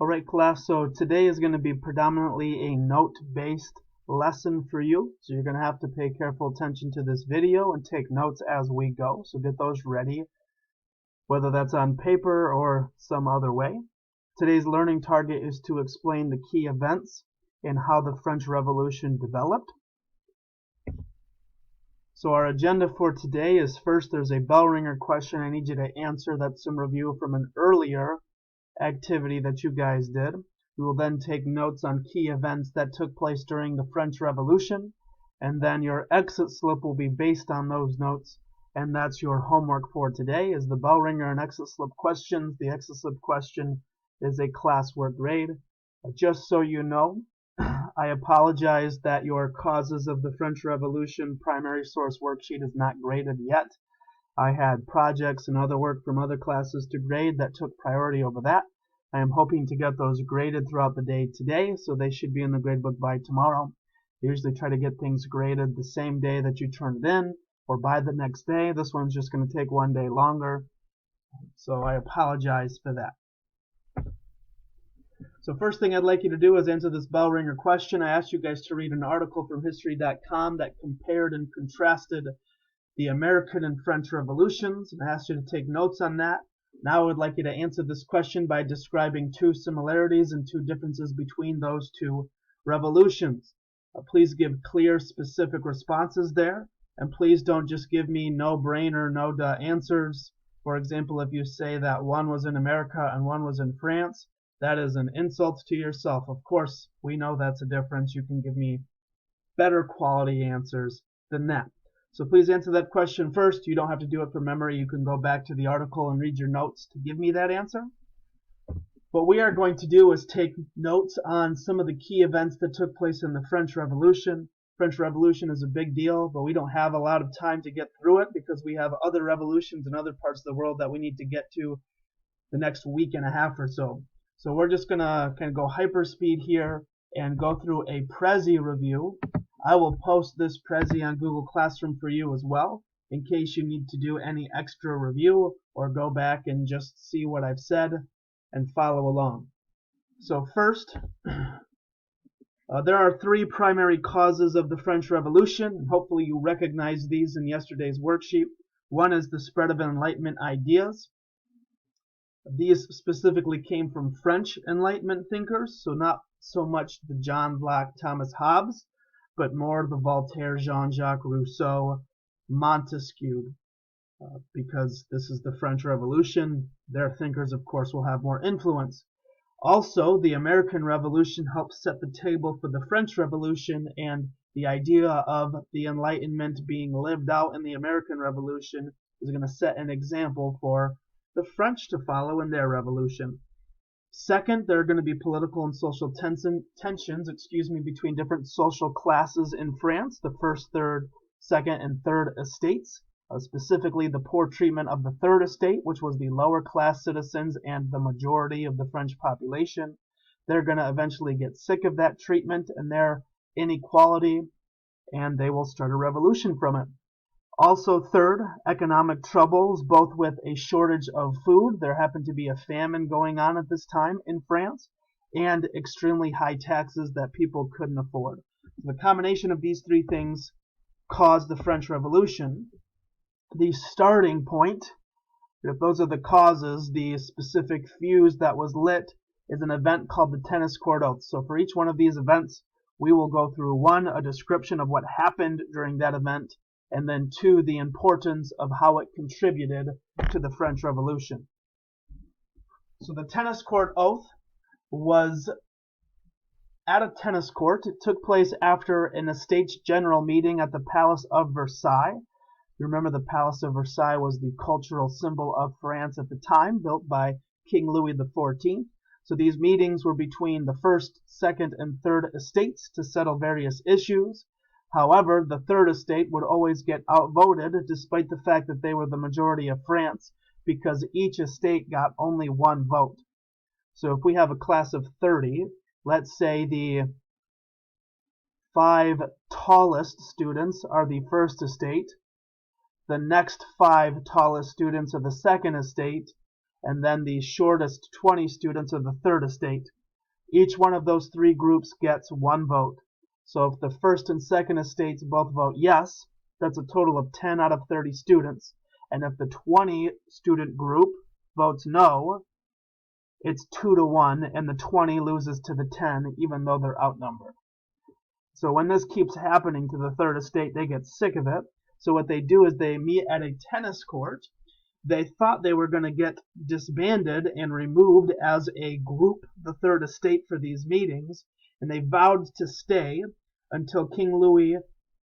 Alright class, so today is going to be predominantly a note-based lesson for you. So you're going to have to pay careful attention to this video and take notes as we go. So get those ready, whether that's on paper or some other way. Today's learning target is to explain the key events and how the French Revolution developed. So our agenda for today is, first, there's a bell ringer question I need you to answer. That's some review from an earlier activity that you guys did. We will then take notes on key events that took place during the French Revolution, and then your exit slip will be based on those notes, and that's your homework for today, is the bell ringer and exit slip questions. The exit slip question is a classwork grade. Just so you know, I apologize that your Causes of the French Revolution primary source worksheet is not graded yet. I had projects and other work from other classes to grade that took priority over that. I am hoping to get those graded throughout the day today, so they should be in the gradebook by tomorrow. I usually try to get things graded the same day that you turn it in, or by the next day. This one's just going to take one day longer, so I apologize for that. So first thing I'd like you to do is answer this bell ringer question. I asked you guys to read an article from History.com that compared and contrasted the American and French revolutions, and I asked you to take notes on that. Now I would like you to answer this question by describing two similarities and two differences between those two revolutions. Please give clear, specific responses there, and please don't just give me no-brainer, no-duh answers. For example, if you say that one was in America and one was in France, that is an insult to yourself. Of course, we know that's a difference. You can give me better quality answers than that. So please answer that question first. You don't have to do it from memory. You can go back to the article and read your notes to give me that answer. What we are going to do is take notes on some of the key events that took place in the French Revolution. French Revolution is a big deal, but we don't have a lot of time to get through it because we have other revolutions in other parts of the world that we need to get to the next week and a half or so. So we're just going to kind of go hyperspeed here and go through a Prezi review. I will post this Prezi on Google Classroom for you as well, in case you need to do any extra review or go back and just see what I've said and follow along. So first, there are three primary causes of the French Revolution. Hopefully you recognize these in yesterday's worksheet. One is the spread of Enlightenment ideas. These specifically came from French Enlightenment thinkers, so not so much the John Locke, Thomas Hobbes, but more the Voltaire, Jean-Jacques Rousseau, Montesquieu, because this is the French Revolution. Their thinkers, of course, will have more influence. Also, the American Revolution helped set the table for the French Revolution, and the idea of the Enlightenment being lived out in the American Revolution is going to set an example for the French to follow in their revolution. Second, there are going to be political and social tensions between different social classes in France, the first, third, second, and third estates, specifically the poor treatment of the third estate, which was the lower class citizens and the majority of the French population. They're going to eventually get sick of that treatment and their inequality, and they will start a revolution from it. Also, third, economic troubles, both with a shortage of food. There happened to be a famine going on at this time in France, and extremely high taxes that people couldn't afford. So the combination of these three things caused the French Revolution. The starting point, if those are the causes, the specific fuse that was lit is an event called the Tennis Court Oath. So for each one of these events, we will go through one, a description of what happened during that event, and then two, the importance of how it contributed to the French Revolution. So the Tennis Court Oath was at a tennis court. It took place after an Estates General meeting at the Palace of Versailles. You remember the Palace of Versailles was the cultural symbol of France at the time, built by King Louis XIV. So these meetings were between the first, second, and third estates to settle various issues. However, the third estate would always get outvoted, despite the fact that they were the majority of France, because each estate got only one vote. So if we have a class of 30, let's say the 5 tallest students are the first estate, the next 5 tallest students are the second estate, and then the shortest 20 students are the third estate. Each one of those three groups gets one vote. So if the first and second estates both vote yes, that's a total of 10 out of 30 students. And if the 20 student group votes no, it's 2-1, and the 20 loses to the 10, even though they're outnumbered. So when this keeps happening to the third estate, they get sick of it. So what they do is they meet at a tennis court. They thought they were going to get disbanded and removed as a group, the third estate, for these meetings, and they vowed to stay until King Louis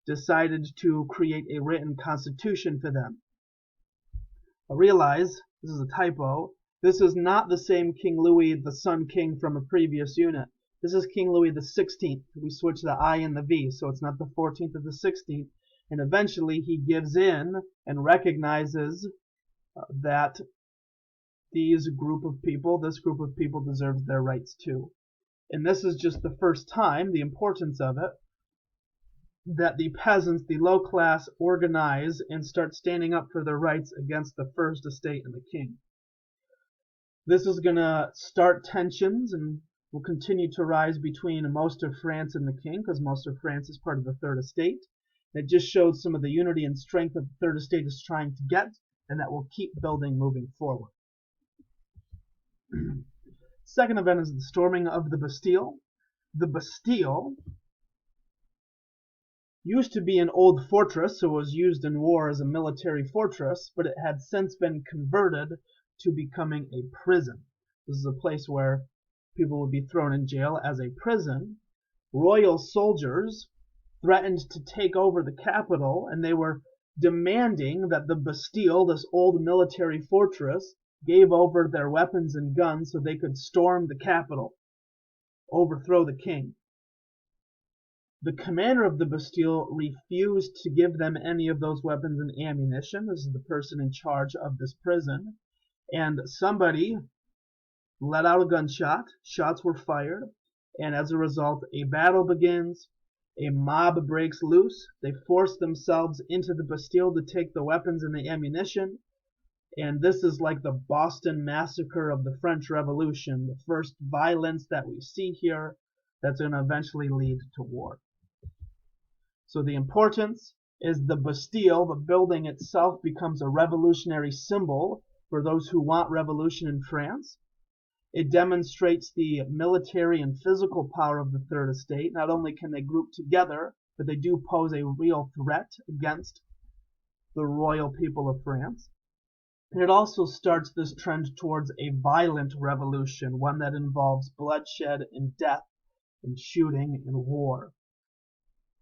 decided to create a written constitution for them. I realize this is a typo. This is not the same King Louis, the Sun King from a previous unit. This is King Louis the 16th. We switch the I and the V, so it's not the 14th or the 16th. And eventually he gives in and recognizes that this group of people deserves their rights too. And this is just the first time, the importance of it, that the peasants, the low class, organize and start standing up for their rights against the first estate and the king. This is going to start tensions and will continue to rise between most of France and the king, because most of France is part of the third estate. It just shows some of the unity and strength that the third estate is trying to get, and that will keep building moving forward. Second event is the storming of the Bastille. The Bastille used to be an old fortress, so it was used in war as a military fortress, but it had since been converted to becoming a prison. This is a place where people would be thrown in jail as a prison. Royal soldiers threatened to take over the capital, and they were demanding that the Bastille, this old military fortress, gave over their weapons and guns so they could storm the capital, overthrow the king. The commander of the Bastille refused to give them any of those weapons and ammunition. This is the person in charge of this prison. And somebody let out a gunshot. Shots were fired. And as a result, a battle begins. A mob breaks loose. They force themselves into the Bastille to take the weapons and the ammunition. And this is like the Boston Massacre of the French Revolution, the first violence that we see here that's going to eventually lead to war. So the importance is the Bastille, the building itself, becomes a revolutionary symbol for those who want revolution in France. It demonstrates the military and physical power of the Third Estate. Not only can they group together, but they do pose a real threat against the royal people of France. And it also starts this trend towards a violent revolution, one that involves bloodshed and death and shooting and war.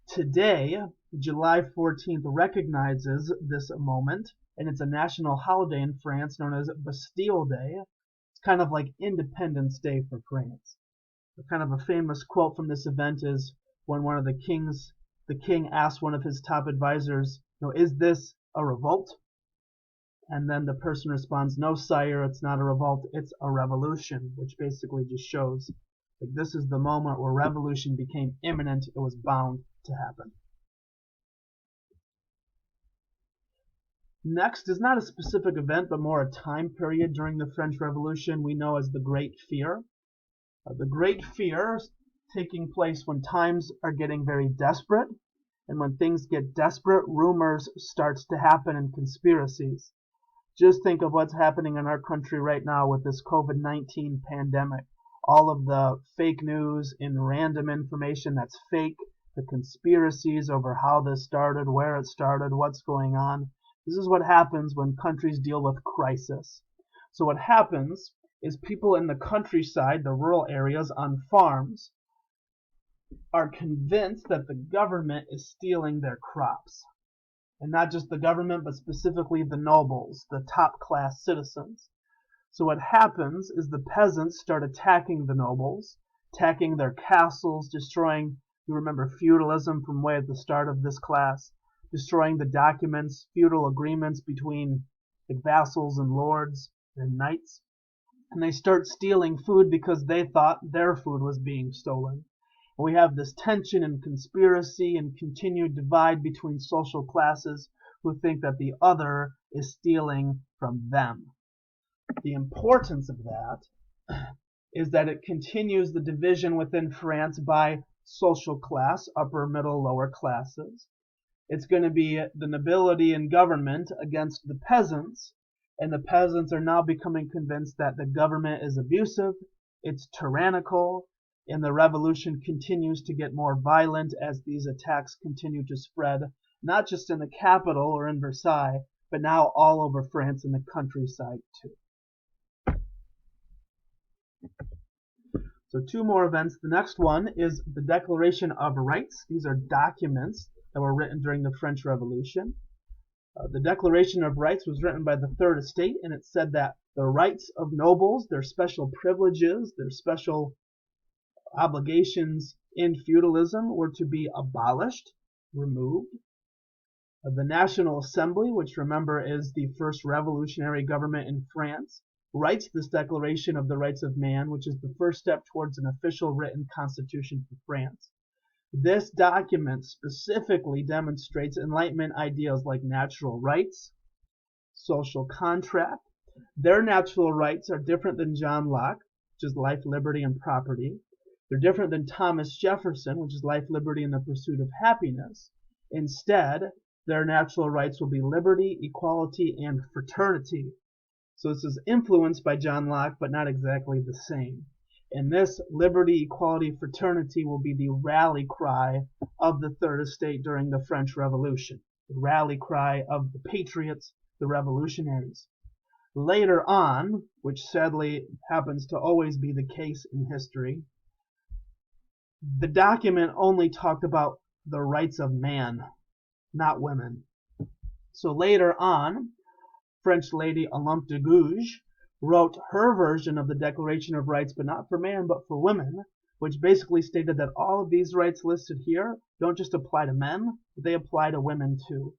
Today, July 14th recognizes this moment, and it's a national holiday in France known as Bastille Day. It's kind of like Independence Day for France. Kind of a famous quote from this event is when the king asked one of his top advisors, is this a revolt? And then the person responds, no, sire, it's not a revolt, it's a revolution, which basically just shows that this is the moment where revolution became imminent. It was bound to happen. Next is not a specific event, but more a time period during the French Revolution we know as the Great Fear. The Great Fear is taking place when times are getting very desperate, and when things get desperate, rumors start to happen and conspiracies. Just think of what's happening in our country right now with this COVID-19 pandemic. All of the fake news and random information that's fake, the conspiracies over how this started, where it started, what's going on. This is what happens when countries deal with crisis. So what happens is people in the countryside, the rural areas on farms, are convinced that the government is stealing their crops. And not just the government, but specifically the nobles, the top class citizens. So what happens is the peasants start attacking the nobles, attacking their castles, destroying, you remember feudalism from way at the start of this class, destroying the documents, feudal agreements between the vassals and lords and knights. And they start stealing food because they thought their food was being stolen. And we have this tension and conspiracy and continued divide between social classes who think that the other is stealing from them. The importance of that is that it continues the division within France by social class, upper, middle, lower classes. It's going to be the nobility in government against the peasants, and the peasants are now becoming convinced that the government is abusive, it's tyrannical, and the revolution continues to get more violent as these attacks continue to spread, not just in the capital or in Versailles, but now all over France and the countryside too. So two more events. The next one is the Declaration of Rights. These are documents that were written during the French Revolution. The Declaration of Rights was written by the Third Estate, and it said that the rights of nobles, their special privileges, their special obligations in feudalism were to be abolished, removed. The National Assembly, which remember is the first revolutionary government in France, writes this Declaration of the Rights of Man, which is the first step towards an official written constitution for France. This document specifically demonstrates Enlightenment ideals like natural rights, social contract. Their natural rights are different than John Locke, which is life, liberty, and property. They're different than Thomas Jefferson, which is life, liberty, and the pursuit of happiness. Instead, their natural rights will be liberty, equality, and fraternity. So this is influenced by John Locke, but not exactly the same. And this liberty, equality, fraternity will be the rally cry of the Third Estate during the French Revolution. The rally cry of the patriots, the revolutionaries. Later on, which sadly happens to always be the case in history, the document only talked about the rights of man, not women. So later on, French lady Olympe de Gouges wrote her version of the Declaration of Rights, but not for man, but for women, which basically stated that all of these rights listed here don't just apply to men, but they apply to women too.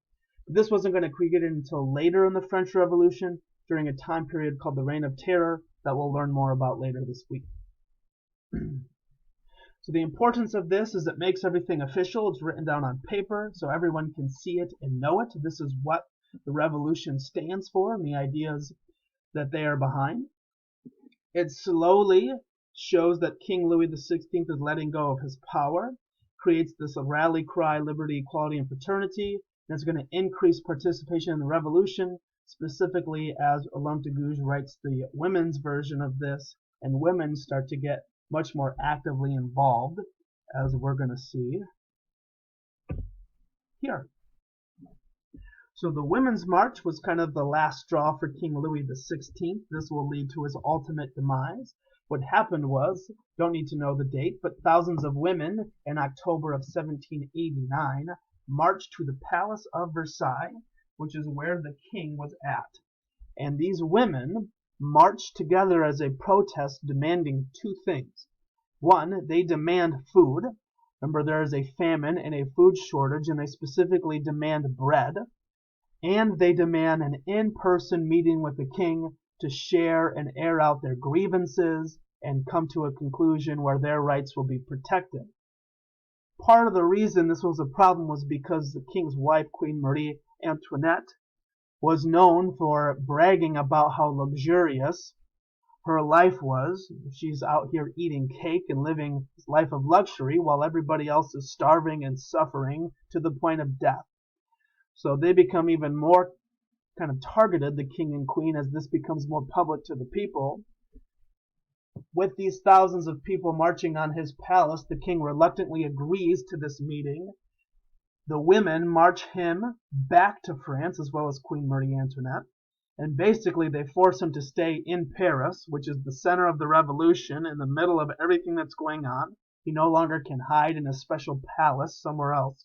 But this wasn't going to be created until later in the French Revolution, during a time period called the Reign of Terror, that we'll learn more about later this week. So the importance of this is it makes everything official. It's written down on paper so everyone can see it and know it. This is what the revolution stands for and the ideas that they are behind. It slowly shows that King Louis XVI is letting go of his power, creates this rally cry, liberty, equality, and fraternity, and it's going to increase participation in the revolution, specifically as Olympe de Gouges writes the women's version of this, and women start to get much more actively involved, as we're going to see here. So the Women's March was kind of the last straw for King Louis XVI. This will lead to his ultimate demise. What happened was, don't need to know the date, but thousands of women in October of 1789 marched to the Palace of Versailles, which is where the king was at. And these women marched together as a protest demanding two things. One, they demand food. Remember, there is a famine and a food shortage, and they specifically demand bread. And they demand an in-person meeting with the king to share and air out their grievances and come to a conclusion where their rights will be protected. Part of the reason this was a problem was because the king's wife, Queen Marie Antoinette, was known for bragging about how luxurious her life was. She's out here eating cake and living this life of luxury while everybody else is starving and suffering to the point of death. So they become even more kind of targeted, the king and queen, as this becomes more public to the people. With these thousands of people marching on his palace, the king reluctantly agrees to this meeting. The women march him back to France, as well as Queen Marie Antoinette. And basically they force him to stay in Paris, which is the center of the revolution, in the middle of everything that's going on. He no longer can hide in a special palace somewhere else.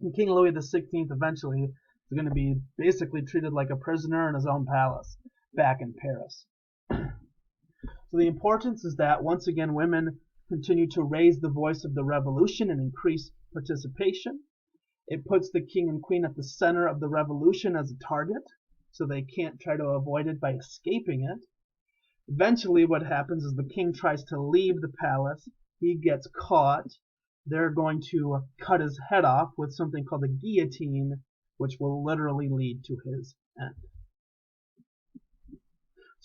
And King Louis XVI eventually is going to be basically treated like a prisoner in his own palace back in Paris. So the importance is that, once again, women continue to raise the voice of the revolution and increase participation. It puts the king and queen at the center of the revolution as a target, so they can't try to avoid it by escaping it. Eventually what happens is the king tries to leave the palace. He gets caught. They're going to cut his head off with something called a guillotine, which will literally lead to his end.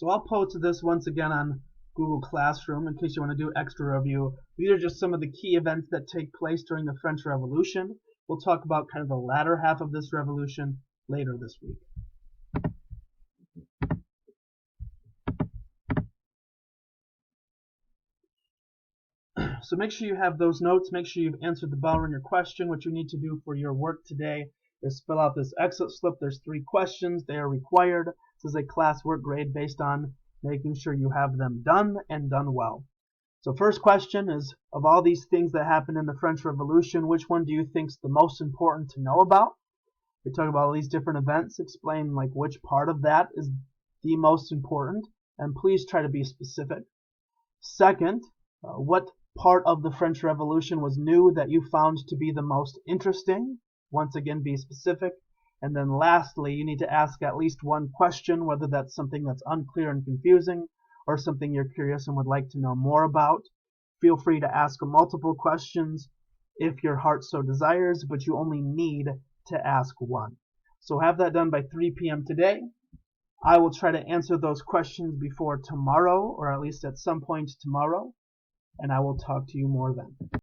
So I'll post this once again on Google Classroom in case you want to do extra review. These are just some of the key events that take place during the French Revolution. We'll talk about kind of the latter half of this revolution later this week. So make sure you have those notes. Make sure you've answered the bell ringer question. What you need to do for your work today is fill out this exit slip. There's 3 questions. They are required. This is a class work grade based on making sure you have them done and done well. So first question is, of all these things that happened in the French Revolution, which one do you think is the most important to know about? We talk about all these different events. Explain like which part of that is the most important, and please try to be specific. Second, what part of the French Revolution was new that you found to be the most interesting? Once again, be specific. And then lastly, you need to ask at least one question, whether that's something that's unclear and confusing or something you're curious and would like to know more about. Feel free to ask multiple questions if your heart so desires, but you only need to ask one. So have that done by 3 p.m. today. I will try to answer those questions before tomorrow, or at least at some point tomorrow, and I will talk to you more then.